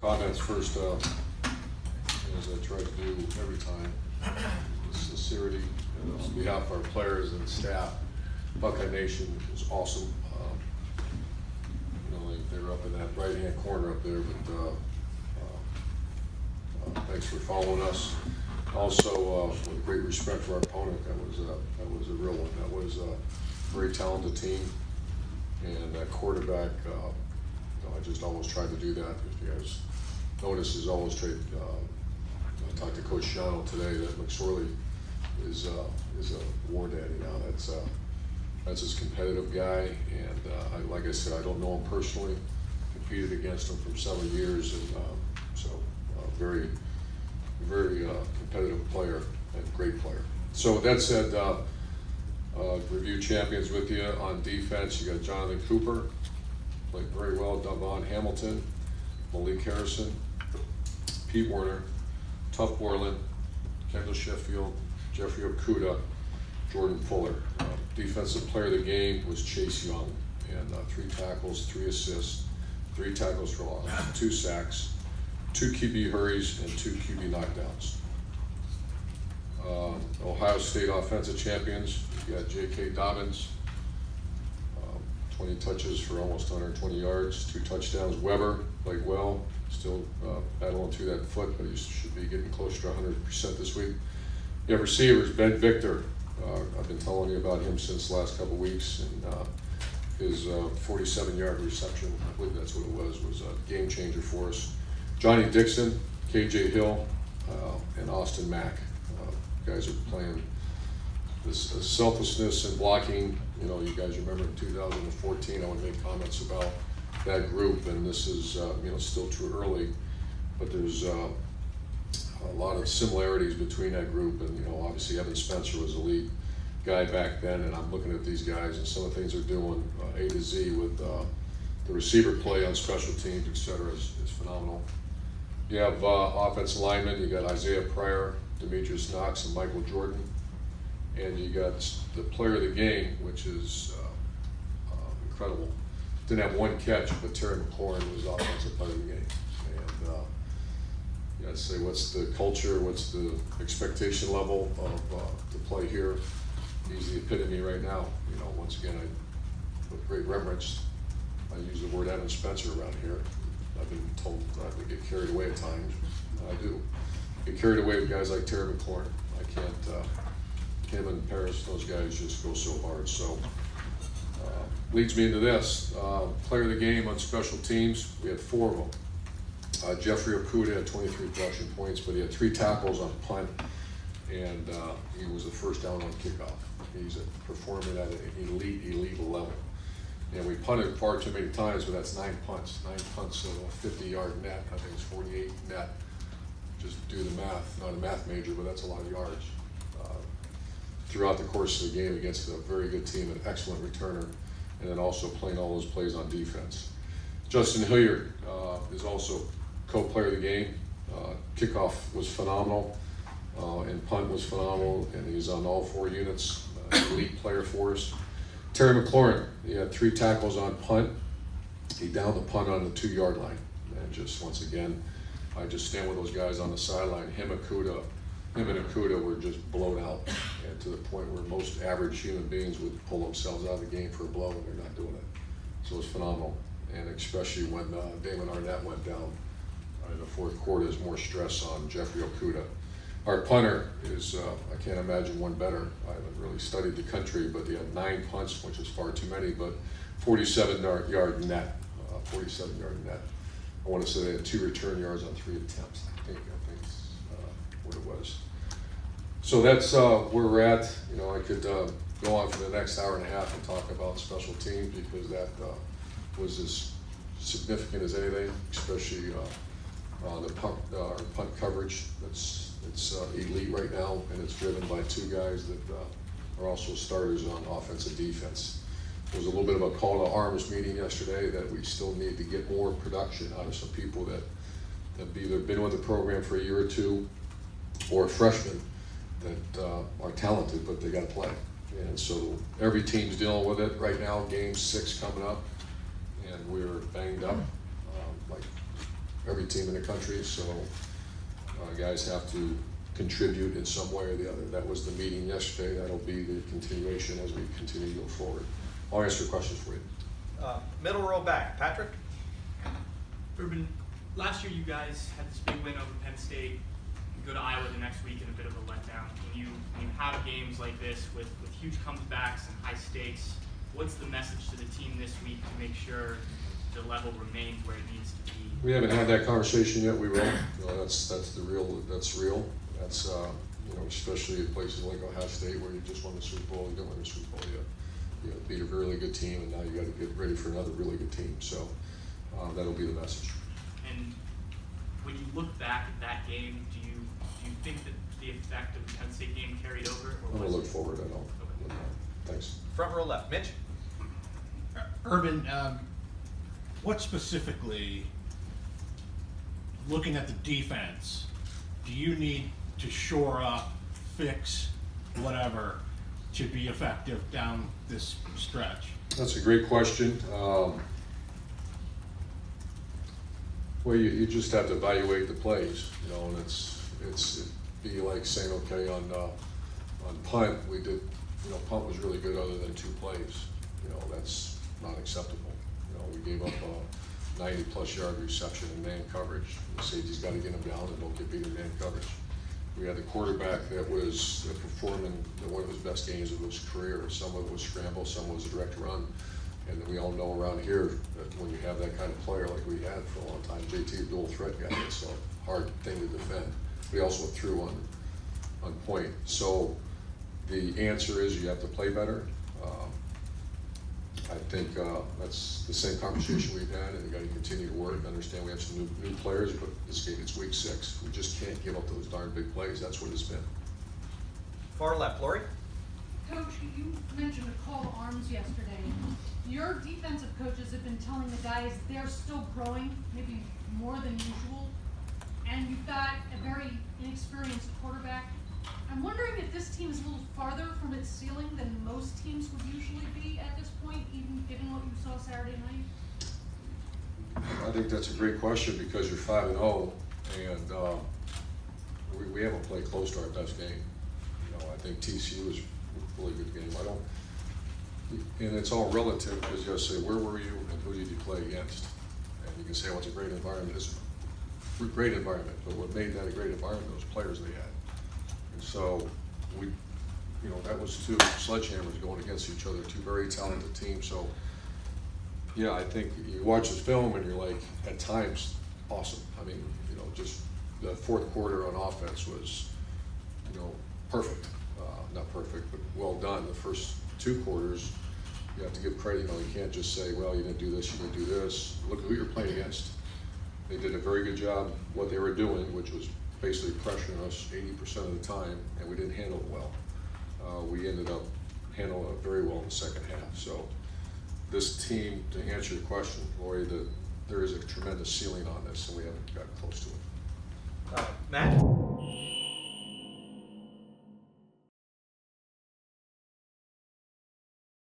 Comments first, as I try to do every time, with sincerity, and on behalf of our players and staff. Buckeye Nation is awesome. They were up in that right-hand corner up there, but thanks for following us. Also, with great respect for our opponent, that was a real one. That was a very talented team, and that quarterback. I just always try to do that. If you guys notice, is always trade. I talked to Coach Shiano today that McSorley is a war daddy now. That's his competitive guy, and like I said, I don't know him personally. Competed against him for several years, and so very competitive player and great player. So with that said, review champions with you on defense. You got Jonathan Cooper, played very well. Devon Hamilton, Malik Harrison, Pete Werner, Tuff Borland, Kendall Sheffield, Jeffrey Okuda, Jordan Fuller. Defensive player of the game was Chase Young, and 3 tackles, 3 assists, 3 tackles for loss, 2 sacks, 2 QB hurries, and 2 QB knockdowns. Ohio State offensive champions, you got J.K. Dobbins, 20 touches for almost 120 yards, 2 touchdowns. Weber played well, still battling through that foot, but he should be getting closer to 100% this week. You have receivers, Ben Victor. I've been telling you about him since the last couple weeks, and his 47-yard reception, I believe that's what it was a game changer for us. Johnny Dixon, KJ Hill, and Austin Mack. Guys are playing this selflessness and blocking. You know, you guys remember in 2014, I would make comments about that group, and this is still too early, but there's a lot of similarities between that group. And obviously Evan Spencer was a lead guy back then, and I'm looking at these guys and some of the things they're doing A to Z with the receiver play on special teams, etc. is phenomenal. You have offensive linemen. You got Isaiah Pryor, Demetrius Knox, and Michael Jordan. And you got the player of the game, which is incredible. Didn't have 1 catch, but Terry McLaurin was offensive player of the game. And you got to say, what's the culture, what's the expectation level of the play here? He's the epitome right now. Once again, with great reverence, I use the word Evan Spencer around here. I've been told I would get carried away at times. I do. Get carried away with guys like Terry McLaurin. I can't. Him and Paris, those guys just go so hard. So leads me into this. Player of the game on special teams, we had 4 of them. Jeffrey Okuda had 23 production points, but he had 3 tackles on punt, and he was the first down on kickoff. He's performing at an elite level. And we punted far too many times, but that's 9 punts. 9 punts of a 50-yard net. I think it's 48 net. Just do the math. Not a math major, but that's a lot of yards. Throughout the course of the game against a very good team, an excellent returner, and then also playing all those plays on defense. Justin Hilliard is also co-player of the game. Kickoff was phenomenal, and punt was phenomenal, and he's on all 4 units. Elite player for us. Terry McLaurin, he had 3 tackles on punt. He downed the punt on the 2-yard line. And just once again, I just stand with those guys on the sideline. Him and Okuda were just blown out, and to the point where most average human beings would pull themselves out of the game for a blow, and they're not doing it. So it was phenomenal, and especially when Damon Arnett went down in the 4th quarter, there's more stress on Jeffrey Okuda. Our punter is, I can't imagine one better. I haven't really studied the country, but he had 9 punts, which is far too many, but 47-yard net, 47-yard net. I want to say they had 2 return yards on 3 attempts. I think what it was. So that's where we're at. I could go on for the next hour and a half and talk about special teams, because that was as significant as anything, especially the punt coverage. It's elite right now, and it's driven by 2 guys that are also starters on offense and defense. There was a little bit of a call to arms meeting yesterday that we still need to get more production out of some people that have either been with the program for a year or 2, or freshmen that are talented, but they got to play. And so every team's dealing with it right now. Game 6 coming up, and we're banged up. Like every team in the country, so guys have to contribute in some way or the other. That was the meeting yesterday. That'll be the continuation as we continue to go forward. I'll answer questions for you. Middle row back, Patrick. Urban, last year you guys had this big win over Penn State. You go to Iowa the next week in a bit of a letdown. When you have games like this with huge comebacks and high stakes, what's the message to the team this week to make sure the level remains where it needs to be? We haven't had that conversation yet. We will. That's real. That's especially at places like Ohio State where you just won the Super Bowl. You don't win the Super Bowl yet. You beat a really good team, and now you got to get ready for another really good team. So that'll be the message. And when you look back at that game, do you think that the effect of the Penn State game carried over? Or I'm going to look forward. I don't. Okay. Thanks. Front row left, Mitch. Urban, what specifically, looking at the defense, do you need to shore up, fix, whatever, to be effective down this stretch? That's a great question. Well, you just have to evaluate the plays, and it'd be like saying, okay, on punt, we did, punt was really good other than 2 plays. That's not acceptable. We gave up a 90-plus yard reception in man coverage. The safety's got to get them down and don't get beat in man coverage. We had the quarterback that was performing one of his best games of his career. Some of it was scramble, some was a direct run. And we all know around here that when you have that kind of player like we had for a long time, JT, a dual threat guy, it's a hard thing to defend. We also went through on point. So the answer is you have to play better. I think that's the same conversation we've had, and you got to continue to work. Understand we have some new players, but this game, it's week 6. We just can't give up those darn big plays. That's what it's been. Far left, Lori. Coach, you mentioned a call to arms yesterday. Your defensive coaches have been telling the guys they're still growing, maybe more than usual, and you've got a very inexperienced quarterback. I'm wondering if this team is a little farther from its ceiling than most teams would usually be at this point, even given what you saw Saturday night? I think that's a great question because you're 5-0, and we haven't played close to our best game. I think TCU is a really good game. And it's all relative because you got to say, where were you and who did you play against? And you can say, well, it's a great environment. It's a great environment, but what made that a great environment was players they had. And so that was 2 sledgehammers going against each other, 2 very talented teams. So yeah, I think you watch the film and you're like, at times, awesome. I mean, just the 4th quarter on offense was, perfect. Not perfect, but well done. The first 2 quarters, you have to give credit. You can't just say, well, you didn't do this, you didn't do this. Look at who you're playing against. They did a very good job what they were doing, which was basically pressuring us 80% of the time, and we didn't handle it well. We ended up handling it very well in the second half. So this team, to answer your question, Lori, there is a tremendous ceiling on this, and we haven't gotten close to it. Matt?